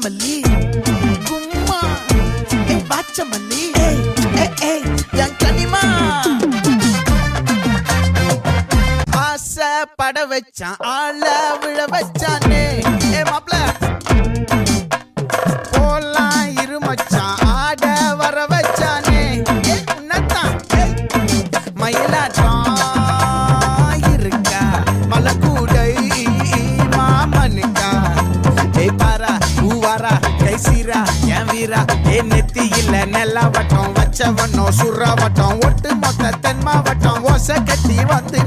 மல்லி கும்மா பாச்ச மல்லி என் கனிமா ஆசை பட வச்சான் ஆள விழ வச்சானே மாப்ள போலாம் இருமச்சான் ஆட வர வச்சானே உன்னத்தான் மயிலாட்டம் இருக்கா மலக்கூடை மாமனுக்கா பாரா பூவாரா கைசீரா என் வீரா நெத்தி இல்ல நெல்லா வட்டம் வச்சவனோ சுறா வட்டம் ஒட்டு மொத்த தென் மாவட்டம் ஓசை கட்டி வந்து